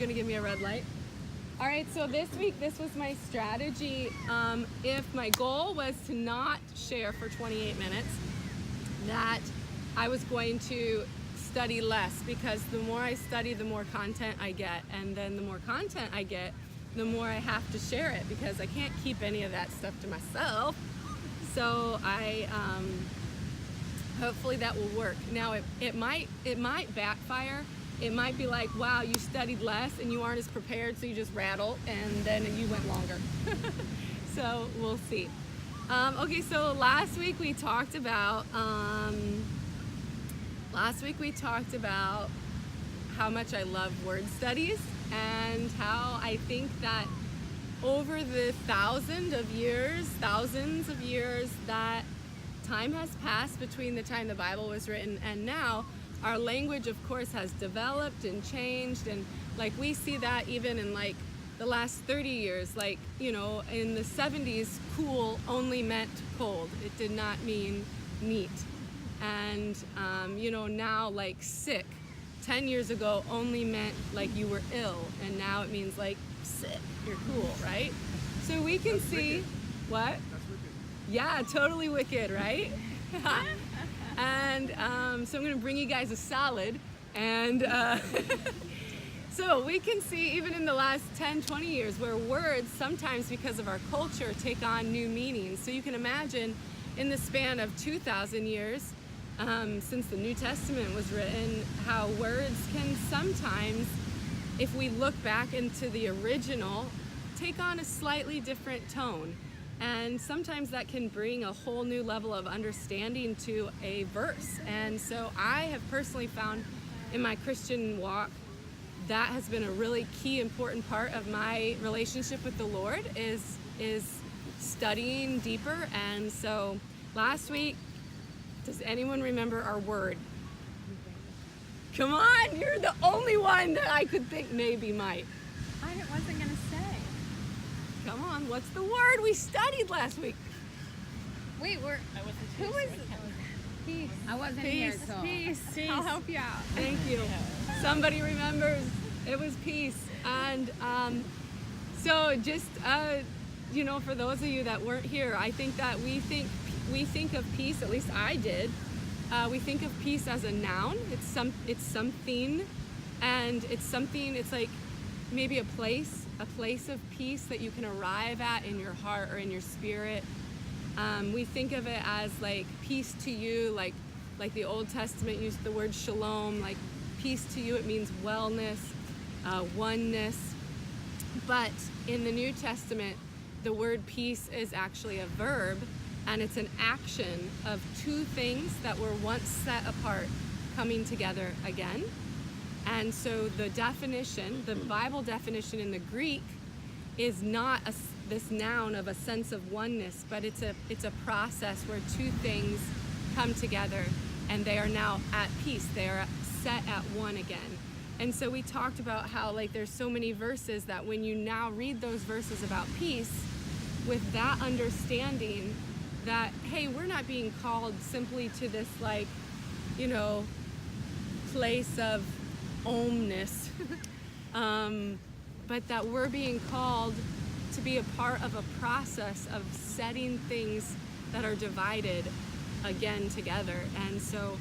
gonna give me a red light. All right, so this week, this was my strategy. If my goal was to not share for 28 minutes, that I was going to study less, because the more I study, the more content I get. And then the more content I get, the more I have to share it, because I can't keep any of that stuff to myself. So hopefully that will work. Now it might backfire. It might be like, wow, you studied less and you aren't as prepared, so you just rattle and then you went longer. So we'll see. Okay, so last week we talked about how much I love word studies, and how I think that over the thousands of years, that time has passed between the time the Bible was written and now. Our language, of course, has developed and changed, and like we see that even in like the last 30 years. Like, you know, in the 70s, cool only meant cold. It did not mean neat. And you know, now like sick 10 years ago only meant like you were ill, and now it means like sick, you're cool, right? So we can see what? That's wicked. Yeah, totally wicked, right? And so I'm gonna bring you guys a salad, and so we can see even in the last 10, 20 years where words sometimes, because of our culture, take on new meanings. So you can imagine in the span of 2,000 years, since the New Testament was written, how words can sometimes, if we look back into the original, take on a slightly different tone. And sometimes that can bring a whole new level of understanding to a verse. And so I have personally found in my Christian walk, that has been a really key, important part of my relationship with the Lord, is studying deeper. And so last week, does anyone remember our word? Come on, you're the only one that I could think maybe might. I wasn't gonna say. Come on, what's the word we studied last week? Wait, who was? Peace. I wasn't here, Peace. so. Peace. I'll help you out. Thank you. Somebody remembers. It was peace. And so just, you know, for those of you that weren't here, I think that we think of peace, at least I did, we think of peace as a noun. It's something, and it's like maybe a place of peace that you can arrive at in your heart or in your spirit. We think of it as like peace to you, like the Old Testament used the word shalom, like peace to you, it means wellness, oneness. But in the New Testament, the word peace is actually a verb, and it's an action of two things that were once set apart coming together again. And so the definition, the Bible definition in the Greek, is not this noun of a sense of oneness, but it's a process where two things come together and they are now at peace. They are set at one again. And so we talked about how like there's so many verses that when you now read those verses about peace with that understanding that, hey, we're not being called simply to this like, you know, place of omness, but that we're being called to be a part of a process of setting things that are divided again together. And so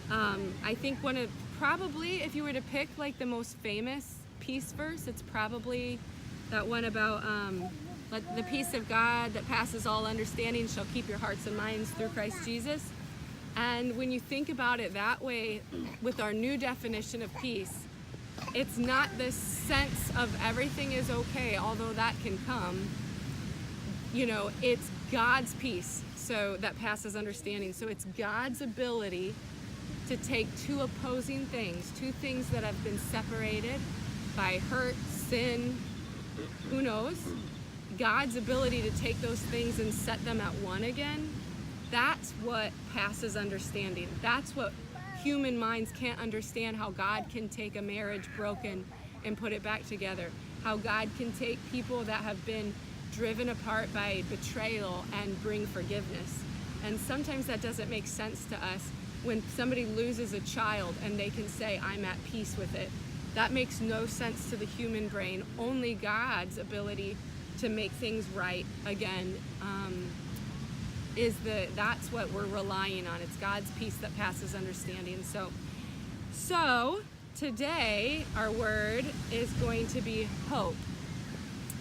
I think probably if you were to pick like the most famous peace verse, it's probably that one about let the peace of God that passes all understanding shall keep your hearts and minds through Christ Jesus. And when you think about it that way, with our new definition of peace, it's not this sense of everything is okay, although that can come. You know, it's God's peace, so that passes understanding. So it's God's ability to take two opposing things, two things that have been separated by hurt, sin, who knows? God's ability to take those things and set them at one again. That's what passes understanding. That's what human minds can't understand, how God can take a marriage broken and put it back together. How God can take people that have been driven apart by betrayal and bring forgiveness. And sometimes that doesn't make sense to us when somebody loses a child and they can say, I'm at peace with it. That makes no sense to the human brain. Only God's ability to make things right again that's what we're relying on. It's God's peace that passes understanding. So today our word is going to be hope.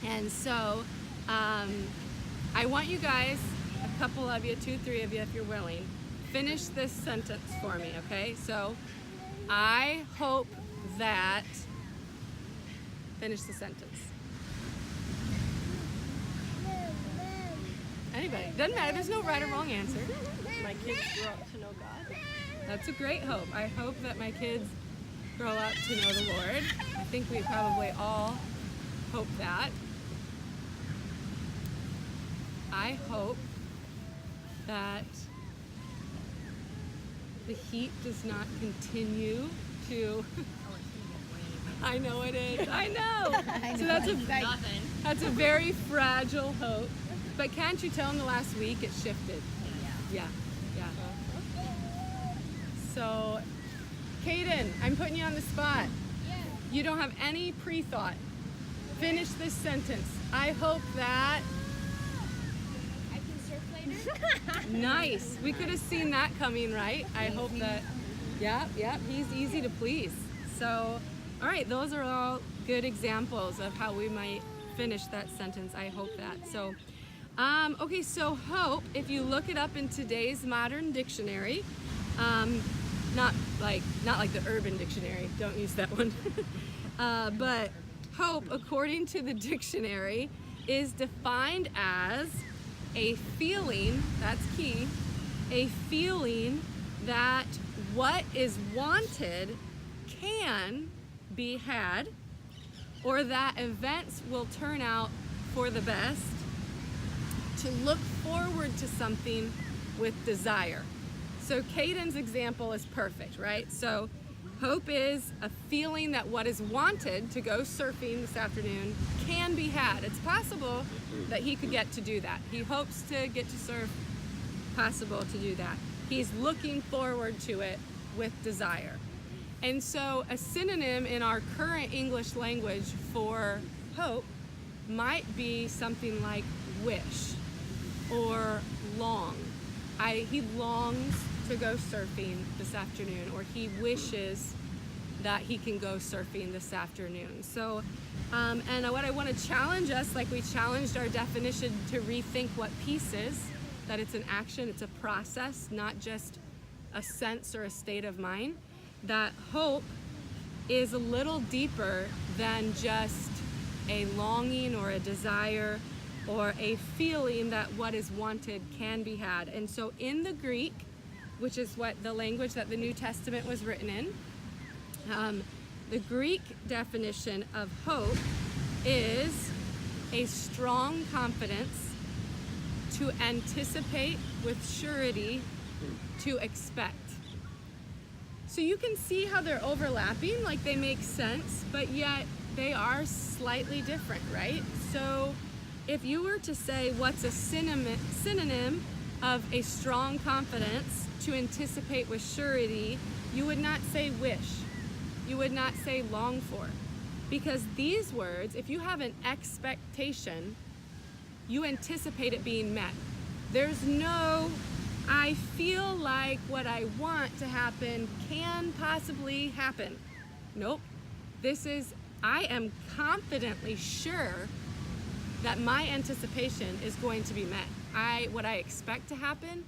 And so I want you guys, a couple of you, 2, 3 of you if you're willing, finish this sentence for me, okay? So I hope that, finish the sentence. Anybody, doesn't matter, there's no right or wrong answer. My kids grow up to know God. That's a great hope. I hope that my kids grow up to know the Lord. I think we probably all hope that. I hope that the heat does not continue to... I know it is. I know. So that's a very fragile hope. But can't you tell in the last week it shifted? Yeah. So, Kaden, I'm putting you on the spot. You don't have any pre-thought. Finish this sentence. I hope that... I can surf later. Nice. We could have seen that coming, right? I hope that... Yeah, he's easy to please. So, all right, those are all good examples of how we might finish that sentence. I hope that. So, okay, so hope, if you look it up in today's modern dictionary, not like the Urban Dictionary, don't use that one, but hope, according to the dictionary, is defined as a feeling, that's key, a feeling that what is wanted can be had, or that events will turn out for the best, to look forward to something with desire. So Caden's example is perfect, right? So hope is a feeling that what is wanted to go surfing this afternoon can be had. It's possible that he could get to do that. He hopes to get to surf, possible to do that. He's looking forward to it with desire. And so a synonym in our current English language for hope might be something like wish or long. He longs to go surfing this afternoon, or he wishes that he can go surfing this afternoon. So, and what I want to challenge us, like we challenged our definition to rethink what peace is, that it's an action, it's a process, not just a sense or a state of mind, that hope is a little deeper than just a longing or a desire or a feeling that what is wanted can be had. And so in the Greek, which is what the language that the New Testament was written in, the Greek definition of hope is a strong confidence, to anticipate with surety, to expect. So you can see how they're overlapping, like they make sense, but yet they are slightly different, right? So if you were to say what's a synonym of a strong confidence, to anticipate with surety, you would not say wish. You would not say long for. Because these words, if you have an expectation, you anticipate it being met. There's no, I feel like what I want to happen can possibly happen. Nope. This is, I am confidently sure that my anticipation is going to be met. What I expect to happen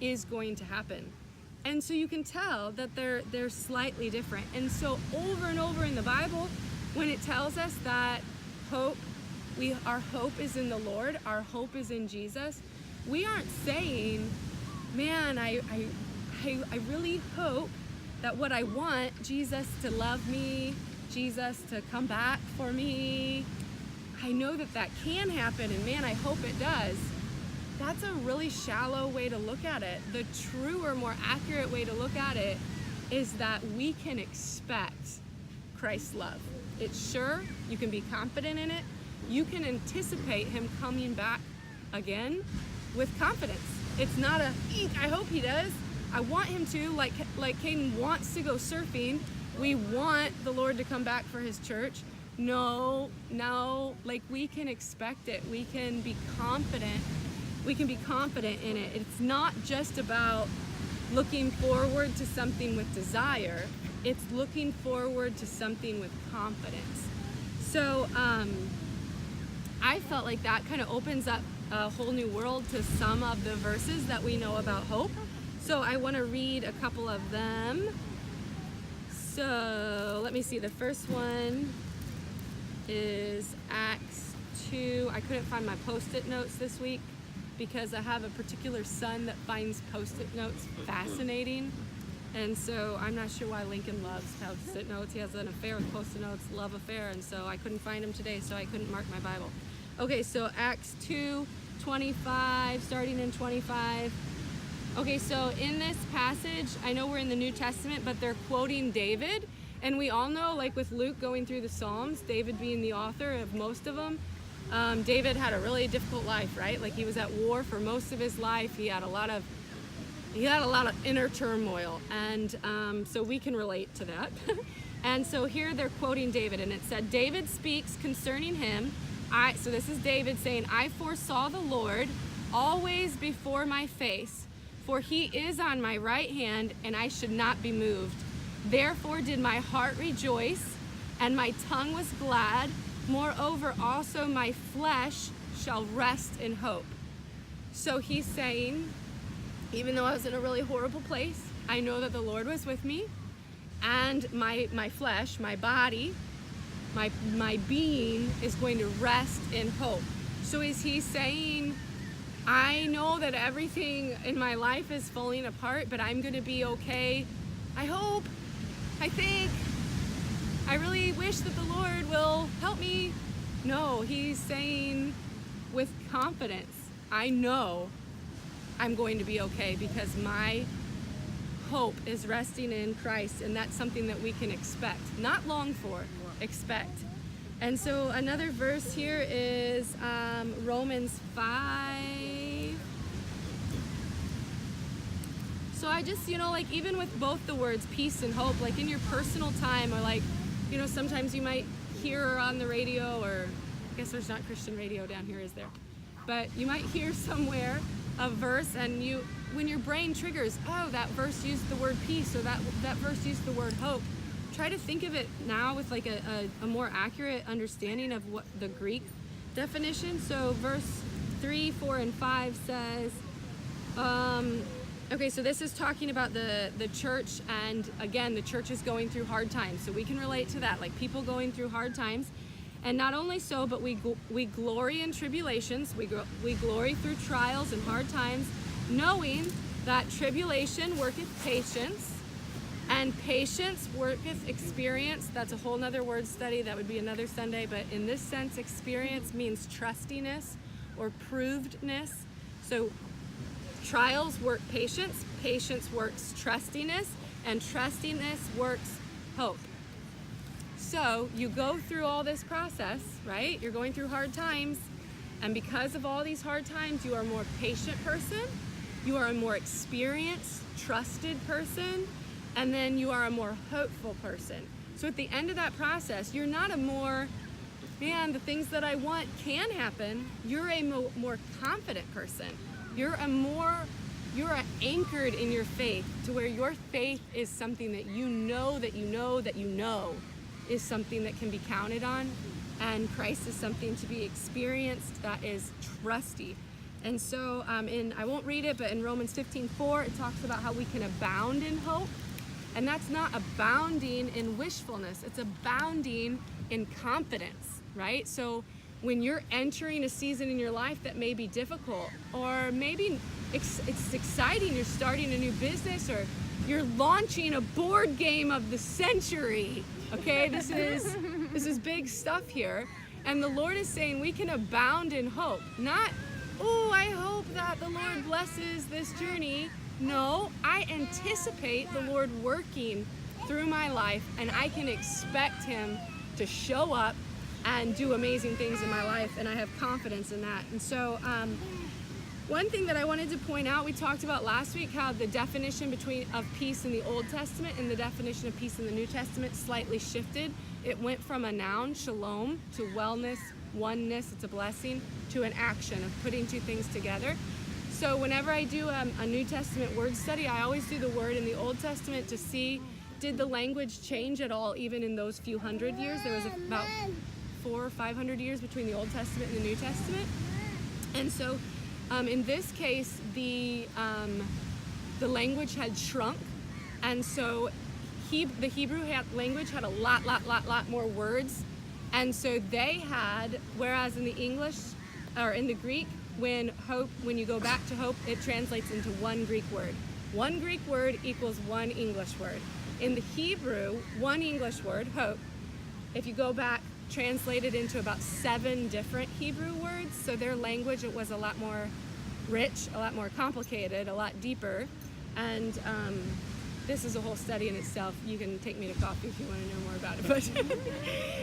is going to happen. And so you can tell that they're slightly different. And so over and over in the Bible, when it tells us that hope, our hope is in the Lord, our hope is in Jesus, we aren't saying, man, I really hope that what I want, Jesus to love me, Jesus to come back for me, I know that can happen, and man, I hope it does. That's a really shallow way to look at it. The truer, more accurate way to look at it is that we can expect Christ's love. It's sure, you can be confident in it. You can anticipate him coming back again with confidence. It's not a, eek, I hope he does. I want him to, like Caden wants to go surfing, we want the Lord to come back for his church. No, like we can expect it. We can be confident. We can be confident in it. It's not just about looking forward to something with desire. It's looking forward to something with confidence. So I felt like that kind of opens up a whole new world to some of the verses that we know about hope. So I want to read a couple of them. So let me see. The first one is Acts 2. I couldn't find my post-it notes this week because I have a particular son that finds post-it notes fascinating. And so I'm not sure why Lincoln loves post-it notes. He has an affair with post-it notes, love affair, and so I couldn't find him today, so I couldn't mark my Bible. Okay, so Acts 2:25, starting in 25. Okay, so in this passage, I know we're in the New Testament, but they're quoting David. And we all know, like with Luke going through the Psalms, David being the author of most of them, David had a really difficult life, right? Like he was at war for most of his life. He had a lot of inner turmoil, and so we can relate to that. And so here they're quoting David, and it said, David speaks concerning him. So this is David saying, I foresaw the Lord always before my face, for he is on my right hand, and I should not be moved. Therefore did my heart rejoice, and my tongue was glad. Moreover, also my flesh shall rest in hope. So he's saying, even though I was in a really horrible place, I know that the Lord was with me, and my flesh, my body, my being is going to rest in hope. So is he saying, I know that everything in my life is falling apart, but I'm going to be okay? I hope, I think, I really wish that the Lord will help me. No, he's saying with confidence, I know I'm going to be okay because my hope is resting in Christ, and that's something that we can expect, not long for, expect. And so another verse here is Romans 5. So I just, like even with both the words peace and hope, like in your personal time, or like, sometimes you might hear on the radio, or I guess there's not Christian radio down here, is there? But you might hear somewhere a verse, and when your brain triggers, oh, that verse used the word peace, or that verse used the word hope. Try to think of it now with like a more accurate understanding of what the Greek definition. So verse 3, 4, and 5 says, okay, so this is talking about the church, and again, the church is going through hard times, so we can relate to that, like people going through hard times. And not only so, but we glory in tribulations, we glory through trials and hard times, knowing that tribulation worketh patience, and patience worketh experience. That's a whole nother word study, that would be another Sunday, but in this sense, experience means trustiness or provedness. So trials work patience, patience works trustiness, and trustiness works hope. So you go through all this process, right? You're going through hard times, and because of all these hard times, you are a more patient person, you are a more experienced, trusted person, and then you are a more hopeful person. So at the end of that process, you're not a more, man, the things that I want can happen. You're a more confident person. You're anchored in your faith, to where your faith is something that you know is something that can be counted on, and Christ is something to be experienced that is trusty. And so I won't read it, but in Romans 15:4, it talks about how we can abound in hope. And that's not abounding in wishfulness, it's abounding in confidence, right? So when you're entering a season in your life that may be difficult, or maybe it's exciting, you're starting a new business, or you're launching a board game of the century, okay? This is big stuff here. And the Lord is saying we can abound in hope. Not, oh, I hope that the Lord blesses this journey. No, I anticipate the Lord working through my life, and I can expect Him to show up and do amazing things in my life, and I have confidence in that. And so One thing that I wanted to point out, we talked about last week how the definition of peace in the Old Testament and the definition of peace in the New Testament slightly shifted. It went from a noun, shalom, to wellness, oneness, it's a blessing, to an action of putting two things together. So whenever I do a New Testament word study, I always do the word in the Old Testament to see, did the language change at all even in those few hundred years? There was about 400 or 500 years between the Old Testament and the New Testament. And so in this case, the language had shrunk, and so the Hebrew language had a lot more words, and so they had, whereas in the English or in the Greek, when you go back to hope, it translates into one Greek word. One Greek word equals one English word. In the Hebrew, one English word, hope, if you go back, translated into about 7 different Hebrew words. So their language, it was a lot more rich, a lot more complicated, a lot deeper. And this is a whole study in itself. You can take me to coffee if you want to know more about it.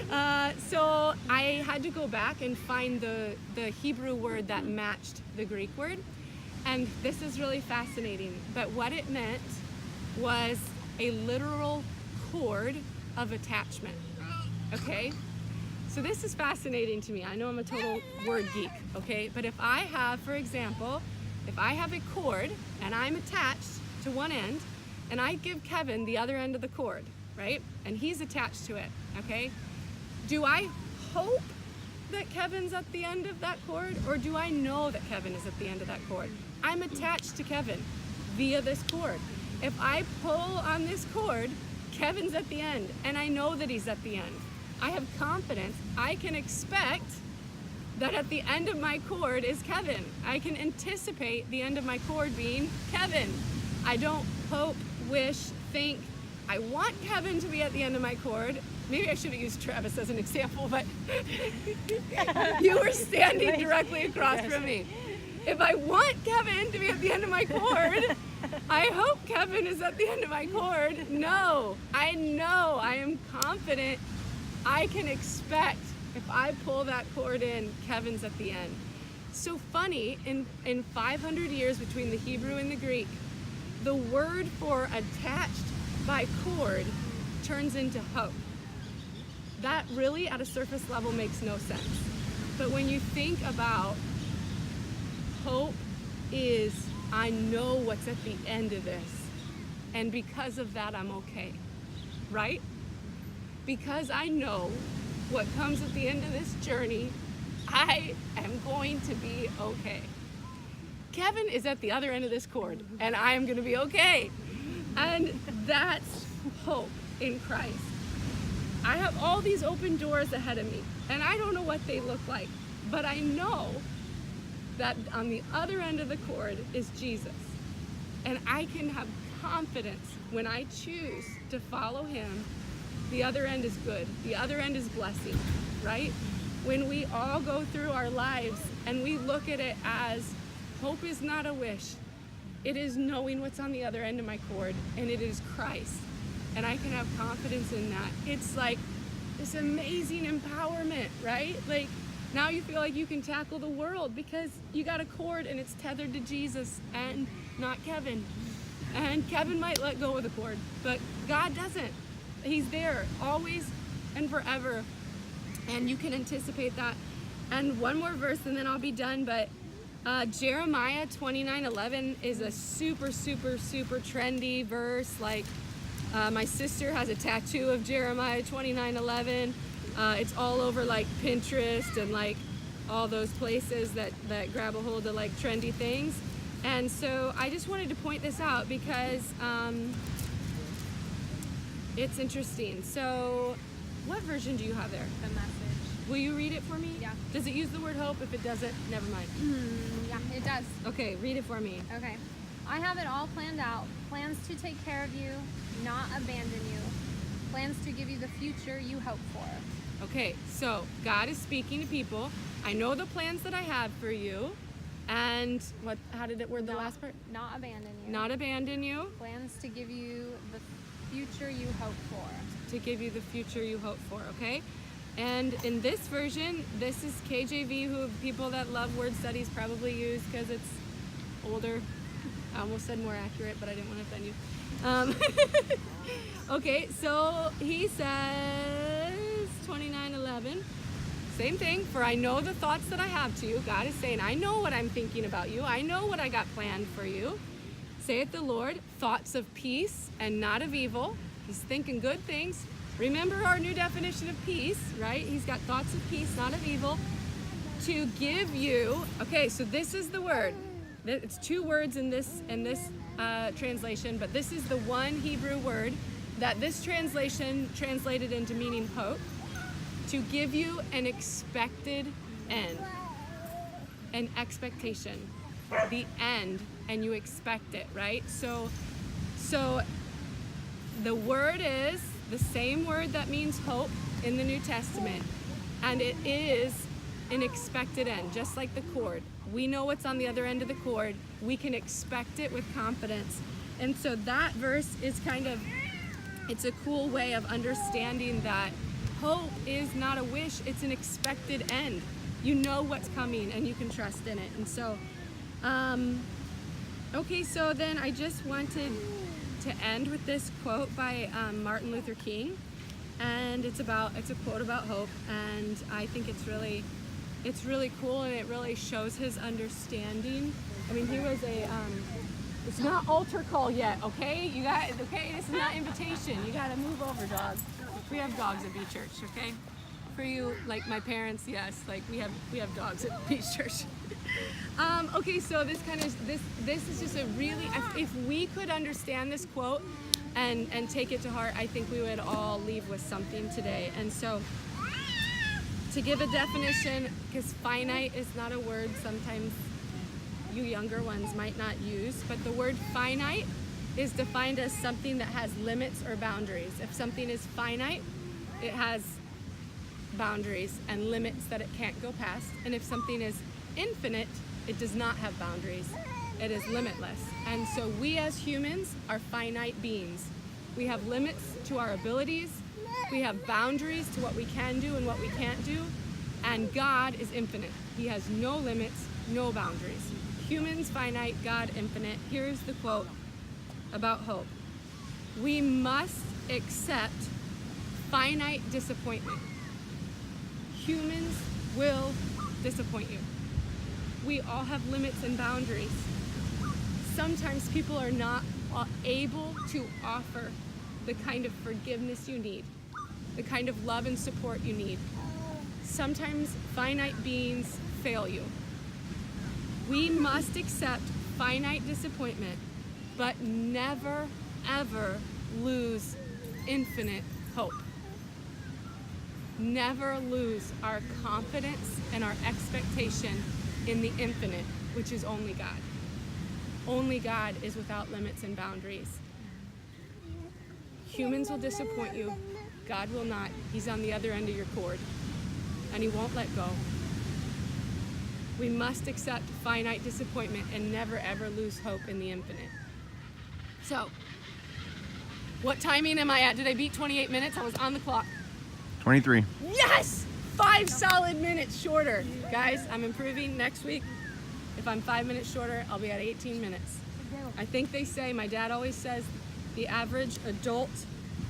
But so I had to go back and find the Hebrew word that matched the Greek word. And this is really fascinating. But what it meant was a literal cord of attachment. Okay? So this is fascinating to me. I know I'm a total word geek, okay? But if I have, for example, if I have a cord and I'm attached to one end, and I give Kevin the other end of the cord, right? And he's attached to it, okay? Do I hope that Kevin's at the end of that cord, or do I know that Kevin is at the end of that cord? I'm attached to Kevin via this cord. If I pull on this cord, Kevin's at the end, and I know that he's at the end. I have confidence. I can expect that at the end of my cord is Kevin. I can anticipate the end of my cord being Kevin. I don't hope, wish, think, I want Kevin to be at the end of my cord. Maybe I should have used Travis as an example, but you were standing directly across from me. If I want Kevin to be at the end of my cord, I hope Kevin is at the end of my cord. No, I know, I am confident. I can expect if I pull that cord in, Kevin's at the end. So funny, in 500 years between the Hebrew and the Greek, the word for attached by cord turns into hope. That really at a surface level makes no sense. But when you think about hope is, I know what's at the end of this, and because of that I'm okay, right? Because I know what comes at the end of this journey, I am going to be okay. Kevin is at the other end of this cord, and I am going to be okay. And that's hope in Christ. I have all these open doors ahead of me, and I don't know what they look like, but I know that on the other end of the cord is Jesus. And I can have confidence when I choose to follow him. The other end is good. The other end is blessing, right? When we all go through our lives and we look at it as hope is not a wish. It is knowing what's on the other end of my cord, and it is Christ. And I can have confidence in that. It's like this amazing empowerment, right? Like now you feel like you can tackle the world because you got a cord and it's tethered to Jesus and not Kevin. And Kevin might let go of the cord, but God doesn't. He's there always and forever, and you can anticipate that. And one more verse and then I'll be done, but Jeremiah 29:11 is a super trendy verse. Like my sister has a tattoo of Jeremiah 29:11. It's all over like Pinterest and like all those places that grab a hold of like trendy things. And so I just wanted to point this out because it's interesting. So what version do you have there? The Message. Will you read it for me? Yeah. Does it use the word hope? If it doesn't, never mind. Yeah, it does. Okay, read it for me. Okay. I have it all planned out. Plans to take care of you, not abandon you. Plans to give you the future you hope for. Okay, so God is speaking to people. I know the plans that I have for you. And how did it word the last part? Not abandon you. Not abandon you. Plans to give you the future you hope for. To give you the future you hope for, okay? And in this version, this is KJV, who people that love word studies probably use because it's older. I almost said more accurate, but I didn't want to offend you. Okay, so he says, 29:11. Same thing, for I know the thoughts that I have to you. God is saying, I know what I'm thinking about you. I know what I got planned for you. Saith the Lord, thoughts of peace and not of evil. He's thinking good things. Remember our new definition of peace, right? He's got thoughts of peace, not of evil. To give you, okay, so this is the word. It's two words in this translation, but this is the one Hebrew word that this translation translated into meaning hope. To give you an expected end, an expectation, the end, and you expect it, right? So the word is the same word that means hope in the New Testament, and it is an expected end, just like the cord. We know what's on the other end of the cord. We can expect it with confidence. And so that verse is it's a cool way of understanding that hope is not a wish, it's an expected end. You know what's coming and you can trust in it. And so, okay, so then I just wanted to end with this quote by Martin Luther King. And it's a quote about hope, and I think it's really cool, and it really shows his understanding. I mean, he was it's not altar call yet, okay? This is not invitation. You gotta move over, dog. We have dogs at Beach Church, okay? For you, like my parents, yes, like we have dogs at Beach Church. Okay, so this is just a really, if we could understand this quote and take it to heart, I think we would all leave with something today. And so, to give a definition, because finite is not a word sometimes you younger ones might not use, but the word finite is defined as something that has limits or boundaries. If something is finite, it has boundaries and limits that it can't go past. And if something is infinite, it does not have boundaries. It is limitless. And so we as humans are finite beings. We have limits to our abilities. We have boundaries to what we can do and what we can't do. And God is infinite. He has no limits, no boundaries. Humans finite, God infinite. Here's the quote about hope. We must accept finite disappointment. Humans will disappoint you. We all have limits and boundaries. Sometimes people are not able to offer the kind of forgiveness you need, the kind of love and support you need. Sometimes finite beings fail you. We must accept finite disappointment, but never, ever lose infinite hope. Never lose our confidence and our expectation in the infinite, which is only God. Only God is without limits and boundaries. Humans will disappoint you. God will not. He's on the other end of your cord, and he won't let go. We must accept finite disappointment and never ever lose hope in the infinite. So, what timing am I at? Did I beat 28 minutes? I was on the clock. 23. Yes! 5 solid minutes shorter. Guys, I'm improving. Next week, if I'm 5 minutes shorter, I'll be at 18 minutes. I think they say, my dad always says, the average adult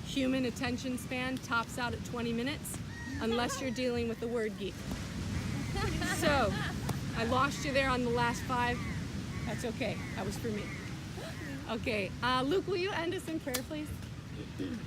human attention span tops out at 20 minutes, unless you're dealing with the word geek. So, I lost you there on the last 5. That's okay. That was for me. Okay. Luke, will you end us in prayer, please?